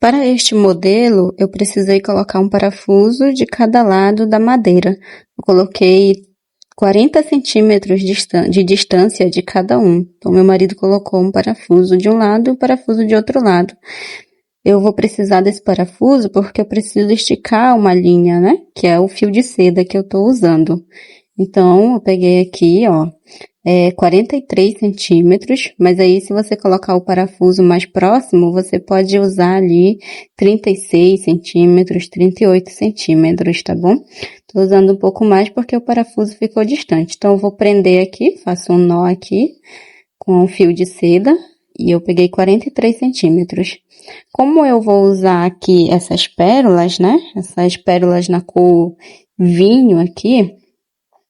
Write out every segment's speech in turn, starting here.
Para este modelo, eu precisei colocar um parafuso de cada lado da madeira. Eu coloquei 40 centímetros de distância de cada um. Então, meu marido colocou um parafuso de um lado e um parafuso de outro lado. Eu vou precisar desse parafuso porque eu preciso esticar uma linha, né? Que é o fio de seda que eu estou usando. Então, eu peguei aqui, 43 centímetros, mas aí se você colocar o parafuso mais próximo, você pode usar ali 36 centímetros, 38 centímetros, tá bom? Tô usando um pouco mais porque o parafuso ficou distante. Então, eu vou prender aqui, faço um nó aqui com um fio de seda e eu peguei 43 centímetros. Como eu vou usar aqui essas pérolas, né? Essas pérolas na cor vinho aqui,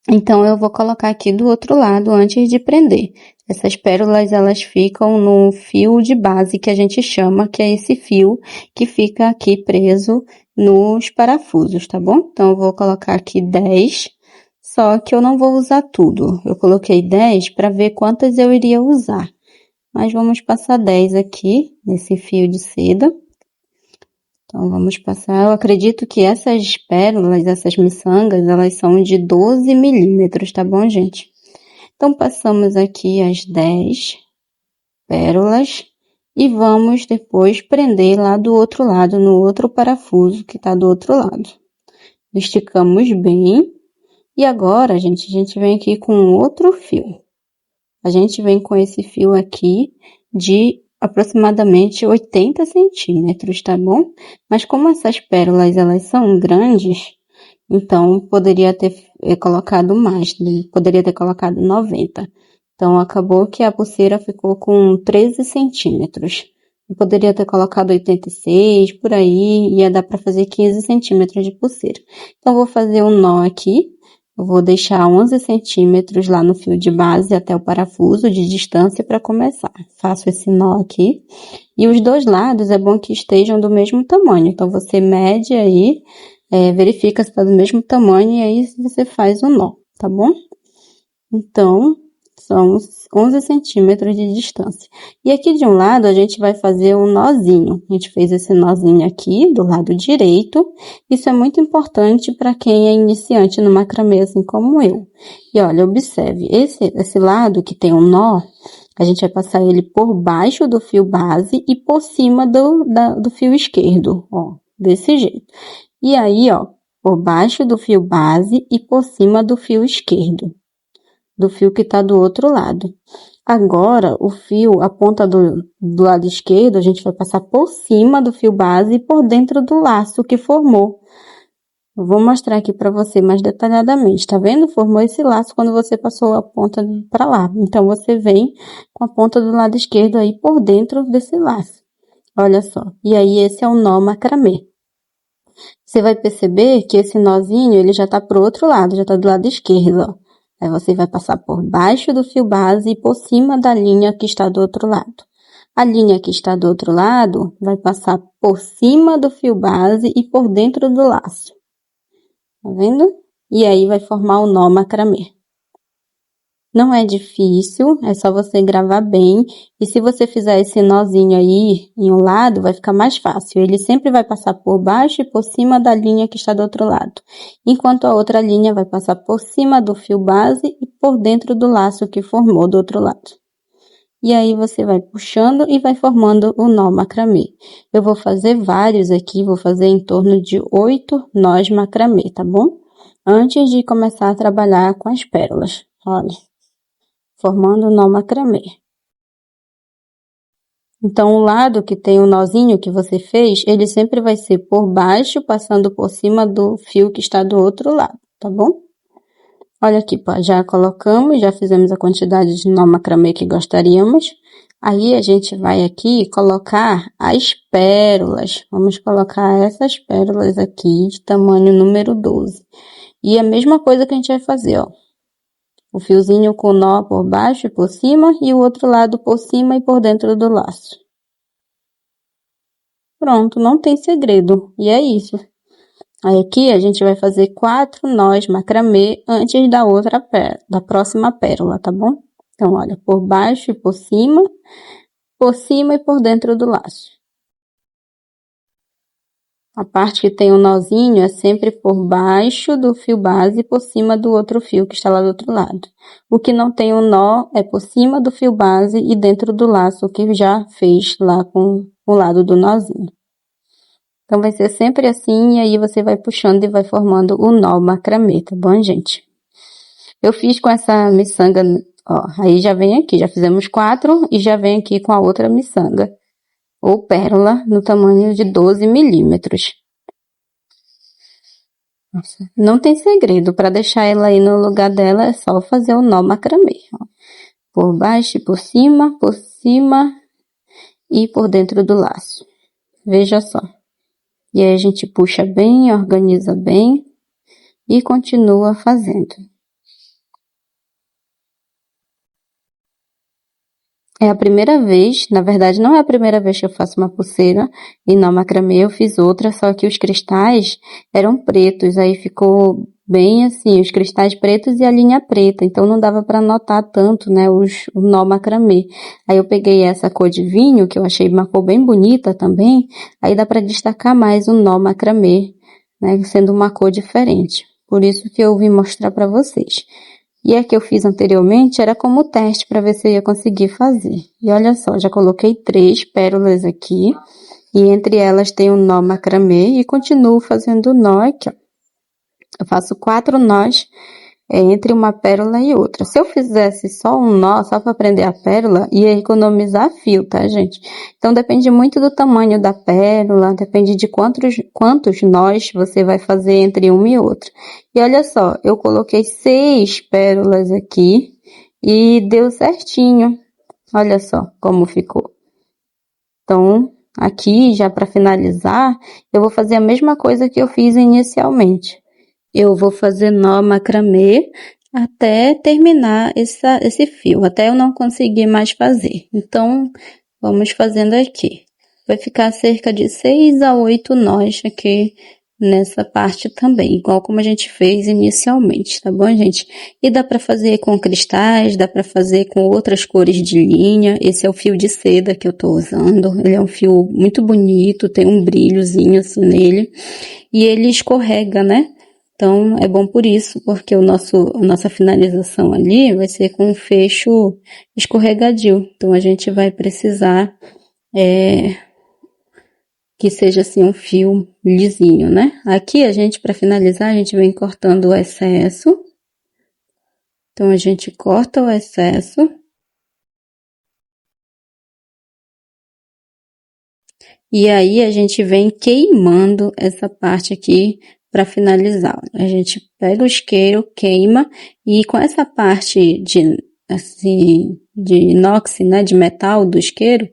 então, eu vou colocar aqui do outro lado antes de prender. Essas pérolas, elas ficam no fio de base que a gente chama, que é esse fio que fica aqui preso nos parafusos, tá bom? Então, eu vou colocar aqui 10, só que eu não vou usar tudo. Eu coloquei 10 para ver quantas eu iria usar. Mas vamos passar 10 aqui nesse fio de seda. Então, vamos passar, eu acredito que essas pérolas, essas miçangas, elas são de 12 milímetros, tá bom, gente? Então, passamos aqui as 10 pérolas e vamos depois prender lá do outro lado, no outro parafuso que tá do outro lado. Esticamos bem e agora, gente, a gente vem aqui com outro fio. A gente vem com esse fio aqui de aproximadamente 80 centímetros, tá bom? Mas como essas pérolas, elas são grandes, então poderia ter colocado mais, poderia ter colocado 90. Então, acabou que a pulseira ficou com 13 centímetros. Eu poderia ter colocado 86, por aí, ia dar para fazer 15 centímetros de pulseira. Então, vou fazer um nó aqui. Eu vou deixar 11 centímetros lá no fio de base até o parafuso de distância para começar. Faço esse nó aqui. E os dois lados é bom que estejam do mesmo tamanho. Então, você mede aí, verifica se está do mesmo tamanho e aí você faz o nó, tá bom? Então, são 11 centímetros de distância. E aqui de um lado a gente vai fazer um nozinho. A gente fez esse nozinho aqui do lado direito. Isso é muito importante para quem é iniciante no macramê, assim como eu. E olha, observe, esse lado que tem um nó, a gente vai passar ele por baixo do fio base e por cima do fio esquerdo, ó, desse jeito. E aí, ó, por baixo do fio base e por cima do fio esquerdo, do fio que está do outro lado. Agora, o fio, a ponta do lado esquerdo, a gente vai passar por cima do fio base e por dentro do laço que formou. Eu vou mostrar aqui para você mais detalhadamente, tá vendo? Formou esse laço quando você passou a ponta para lá. Então, você vem com a ponta do lado esquerdo aí por dentro desse laço. Olha só. E aí, esse é o nó macramê. Você vai perceber que esse nozinho, ele já tá pro outro lado, já tá do lado esquerdo, ó. Aí você vai passar por baixo do fio base e por cima da linha que está do outro lado. A linha que está do outro lado vai passar por cima do fio base e por dentro do laço. Tá vendo? E aí vai formar o nó macramê. Não é difícil, é só você gravar bem. E se você fizer esse nozinho aí em um lado, vai ficar mais fácil. Ele sempre vai passar por baixo e por cima da linha que está do outro lado. Enquanto a outra linha vai passar por cima do fio base e por dentro do laço que formou do outro lado. E aí você vai puxando e vai formando o nó macramê. Eu vou fazer vários aqui, vou fazer em torno de 8 nós macramê, tá bom? Antes de começar a trabalhar com as pérolas. Olha, formando o nó macramê. Então, o lado que tem o nozinho que você fez, ele sempre vai ser por baixo, passando por cima do fio que está do outro lado, tá bom? Olha aqui, já colocamos, já fizemos a quantidade de nó macramê que gostaríamos. Aí, a gente vai aqui colocar as pérolas. Vamos colocar essas pérolas aqui de tamanho número 12. E a mesma coisa que a gente vai fazer, ó. O fiozinho com nó por baixo e por cima e o outro lado por cima e por dentro do laço. Pronto, não tem segredo. E é isso. Aí aqui a gente vai fazer 4 nós macramê antes da próxima pérola, tá bom? Então, olha, por baixo e por cima e por dentro do laço. A parte que tem um nozinho é sempre por baixo do fio base e por cima do outro fio que está lá do outro lado. O que não tem um nó é por cima do fio base e dentro do laço que já fez lá com o lado do nozinho. Então vai ser sempre assim, e aí você vai puxando e vai formando o nó macramê, tá bom, gente? Eu fiz com essa miçanga, ó, aí já vem aqui, já fizemos 4 e já vem aqui com a outra miçanga, ou pérola, no tamanho de 12 milímetros. Nossa, não tem segredo, para deixar ela aí no lugar dela é só fazer o nó macramê, ó. Por baixo e por cima e por dentro do laço. Veja só. E aí a gente puxa bem, organiza bem e continua fazendo. É a primeira vez, na verdade não é a primeira vez que eu faço uma pulseira e não macramê, eu fiz outra, só que os cristais eram pretos, aí ficou bem assim, os cristais pretos e a linha preta, então não dava para notar tanto, né, o nó macramê. Aí eu peguei essa cor de vinho, que eu achei uma cor bem bonita também, aí dá para destacar mais o nó macramê, né, sendo uma cor diferente. Por isso que eu vim mostrar para vocês. E a que eu fiz anteriormente era como teste para ver se eu ia conseguir fazer. E olha só, já coloquei 3 pérolas aqui. E entre elas tem um nó macramê e continuo fazendo o nó aqui, ó. Eu faço 4 nós entre uma pérola e outra. Se eu fizesse só um nó, só para prender a pérola, ia economizar fio, tá, gente? Então depende muito do tamanho da pérola, depende de quantos nós você vai fazer entre uma e outra. E olha só, eu coloquei 6 pérolas aqui e deu certinho. Olha só como ficou. Então, aqui, já para finalizar, eu vou fazer a mesma coisa que eu fiz inicialmente. Eu vou fazer nó macramê até terminar esse fio, até eu não conseguir mais fazer. Então, vamos fazendo aqui. Vai ficar cerca de 6 a 8 nós aqui nessa parte também, igual como a gente fez inicialmente, tá bom, gente? E dá para fazer com cristais, dá para fazer com outras cores de linha. Esse é o fio de seda que eu tô usando. Ele é um fio muito bonito, tem um brilhozinho assim nele. E ele escorrega, né? Então, é bom por isso, porque a nossa finalização ali vai ser com um fecho escorregadio. Então, a gente vai precisar que seja assim um fio lisinho, né? Aqui, para finalizar, a gente vem cortando o excesso. Então, a gente corta o excesso. E aí, a gente vem queimando essa parte aqui para finalizar. A gente pega o isqueiro, queima, e com essa parte de inox, né, de metal do isqueiro,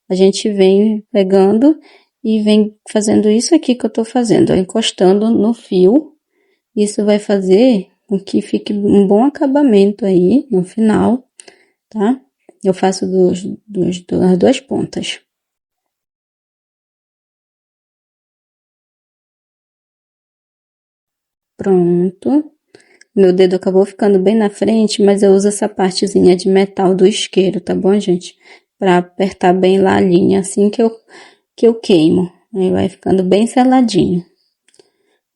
a gente vem pegando e vem fazendo isso aqui que eu tô fazendo, encostando no fio. Isso vai fazer com que fique um bom acabamento aí no final, tá? Eu faço das duas pontas. Pronto. Meu dedo acabou ficando bem na frente, mas eu uso essa partezinha de metal do isqueiro, tá bom, gente? Pra apertar bem lá a linha, assim que eu queimo. Aí vai ficando bem seladinho.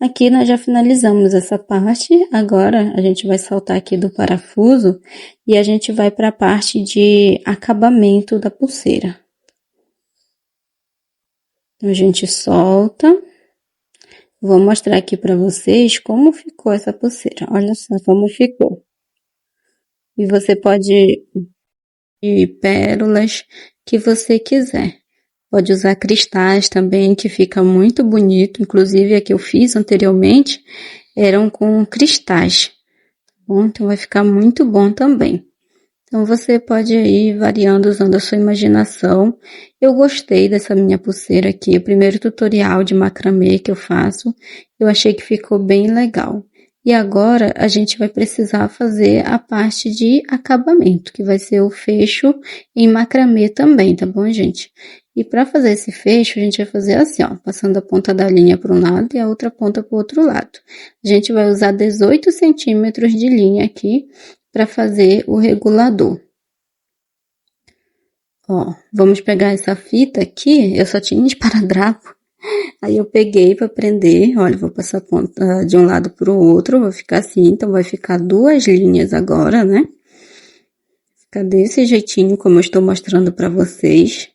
Aqui nós já finalizamos essa parte. Agora a gente vai saltar aqui do parafuso e a gente vai para a parte de acabamento da pulseira. Então a gente solta. Vou mostrar aqui para vocês como ficou essa pulseira. Olha só como ficou. E você pode ir pérolas que você quiser. Pode usar cristais também, que fica muito bonito. Inclusive, a que eu fiz anteriormente eram com cristais. Bom, então vai ficar muito bom também. Então você pode ir variando usando a sua imaginação. Eu gostei dessa minha pulseira aqui, o primeiro tutorial de macramê que eu faço. Eu achei que ficou bem legal. E agora a gente vai precisar fazer a parte de acabamento, que vai ser o fecho em macramê também, tá bom, gente? E para fazer esse fecho, a gente vai fazer assim, ó, passando a ponta da linha para um lado e a outra ponta para o outro lado. A gente vai usar 18 centímetros de linha aqui para fazer o regulador. Ó, vamos pegar essa fita aqui, eu só tinha esparadrapo, Aí eu peguei para prender, olha, vou passar a ponta de um lado pro outro, vou ficar assim, então vai ficar duas linhas agora, né? Fica desse jeitinho como eu estou mostrando para vocês.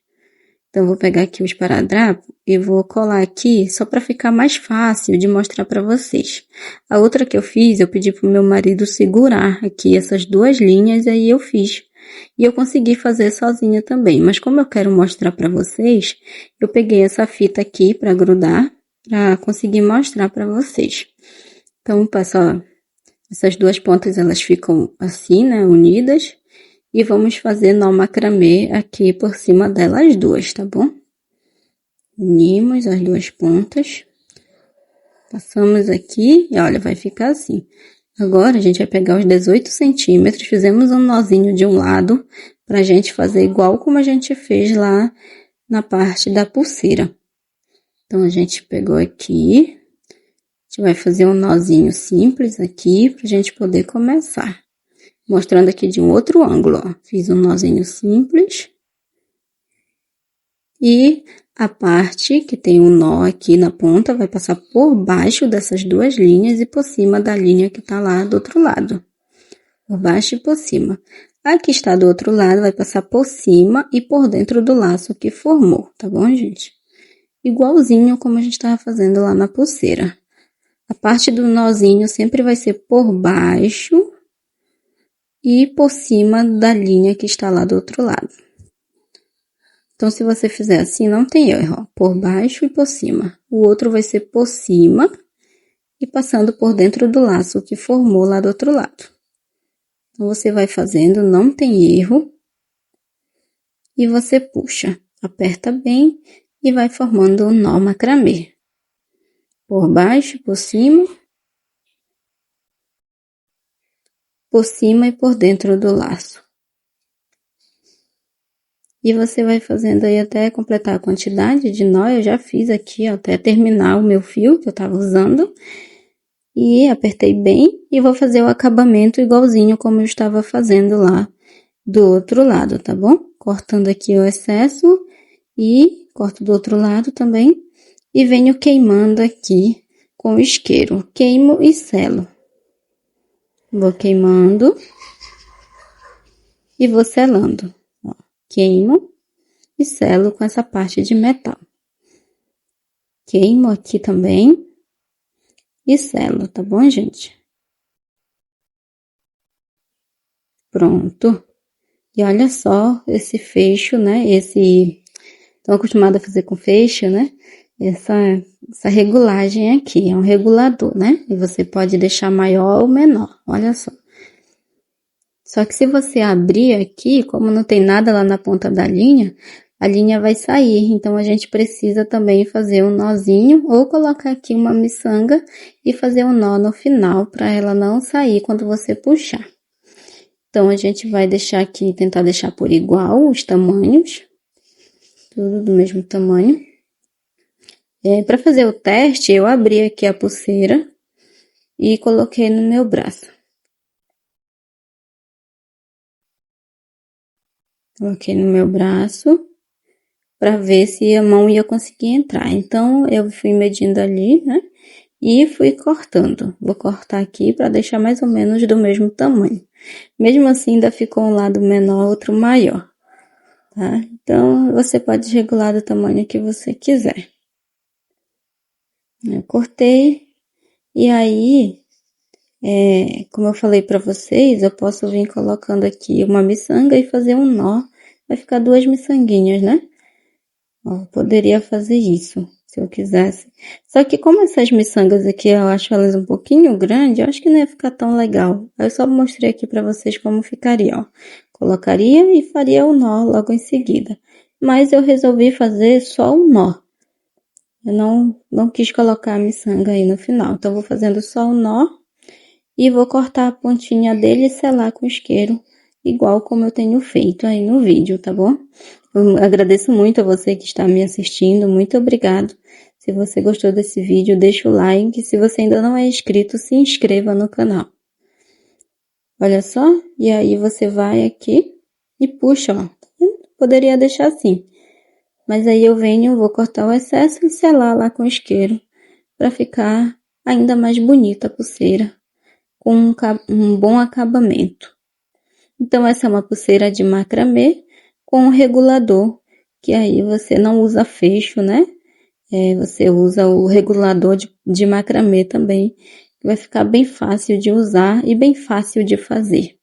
Então, eu vou pegar aqui o esparadrapo e vou colar aqui só para ficar mais fácil de mostrar para vocês. A outra que eu fiz, eu pedi pro meu marido segurar aqui essas duas linhas, aí eu fiz. E eu consegui fazer sozinha também, mas como eu quero mostrar para vocês, eu peguei essa fita aqui para grudar, para conseguir mostrar para vocês. Então, essas duas pontas, elas ficam assim, né, unidas. E vamos fazer nó macramê aqui por cima delas duas, tá bom? Unimos as duas pontas. Passamos aqui e olha, vai ficar assim. Agora a gente vai pegar os 18 centímetros, fizemos um nozinho de um lado, pra gente fazer igual como a gente fez lá na parte da pulseira. Então, a gente pegou aqui, a gente vai fazer um nozinho simples aqui, pra gente poder começar. Mostrando aqui de um outro ângulo, ó. Fiz um nozinho simples. E a parte que tem um nó aqui na ponta vai passar por baixo dessas duas linhas e por cima da linha que tá lá do outro lado. Por baixo e por cima. A que está do outro lado vai passar por cima e por dentro do laço que formou, tá bom, gente? Igualzinho como a gente estava fazendo lá na pulseira. A parte do nozinho sempre vai ser por baixo e por cima da linha que está lá do outro lado. Então, se você fizer assim, não tem erro, ó, por baixo e por cima. O outro vai ser por cima e passando por dentro do laço que formou lá do outro lado. Então, você vai fazendo, não tem erro. E você puxa, aperta bem e vai formando um nó macramê. Por baixo, por cima e por dentro do laço. E você vai fazendo aí até completar a quantidade de nó. Eu já fiz aqui, ó, até terminar o meu fio que eu tava usando. E apertei bem e vou fazer o acabamento igualzinho como eu estava fazendo lá do outro lado, tá bom? Cortando aqui o excesso e corto do outro lado também. E venho queimando aqui com o isqueiro. Queimo e selo. Vou queimando e vou selando. Ó, queimo e selo com essa parte de metal. Queimo aqui também e selo, tá bom, gente? Pronto. E olha só esse fecho, né? Estão acostumados a fazer com fecho, né? Essa regulagem aqui, é um regulador, né? E você pode deixar maior ou menor, olha só. Só que se você abrir aqui, como não tem nada lá na ponta da linha, a linha vai sair. Então, a gente precisa também fazer um nozinho ou colocar aqui uma miçanga e fazer um nó no final para ela não sair quando você puxar. Então, a gente vai deixar aqui, tentar deixar por igual os tamanhos. Tudo do mesmo tamanho. Para fazer o teste, eu abri aqui a pulseira e coloquei no meu braço. Coloquei no meu braço para ver se a mão ia conseguir entrar. Então, eu fui medindo ali, né? E fui cortando. Vou cortar aqui para deixar mais ou menos do mesmo tamanho. Mesmo assim, ainda ficou um lado menor, outro maior. Tá? Então, você pode regular do tamanho que você quiser. Eu cortei. E aí, como eu falei para vocês, eu posso vir colocando aqui uma miçanga e fazer um nó. Vai ficar duas miçanguinhas, né? Ó, poderia fazer isso, se eu quisesse. Só que como essas miçangas aqui, eu acho elas um pouquinho grandes, eu acho que não ia ficar tão legal. Eu só mostrei aqui para vocês como ficaria, ó. Colocaria e faria o nó logo em seguida. Mas eu resolvi fazer só um nó. Eu não quis colocar a miçanga aí no final. Então, eu vou fazendo só o nó e vou cortar a pontinha dele e selar com isqueiro, igual como eu tenho feito aí no vídeo, tá bom? Eu agradeço muito a você que está me assistindo, muito obrigado. Se você gostou desse vídeo, deixa o like. Se você ainda não é inscrito, se inscreva no canal. Olha só, e aí você vai aqui e puxa, ó. Poderia deixar assim, Mas aí eu venho, vou cortar o excesso e selar lá com isqueiro, para ficar ainda mais bonita a pulseira, com um bom acabamento. Então essa é uma pulseira de macramê com um regulador, que aí você não usa fecho, né? Você usa o regulador de macramê também, que vai ficar bem fácil de usar e bem fácil de fazer.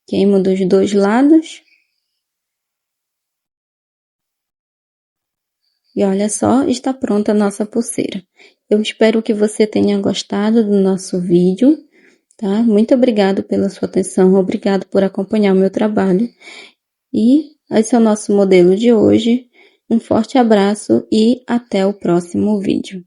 Queimo dos dois lados. E olha só, está pronta a nossa pulseira. Eu espero que você tenha gostado do nosso vídeo, tá? Muito obrigado pela sua atenção, obrigado por acompanhar o meu trabalho. E esse é o nosso modelo de hoje. Um forte abraço e até o próximo vídeo.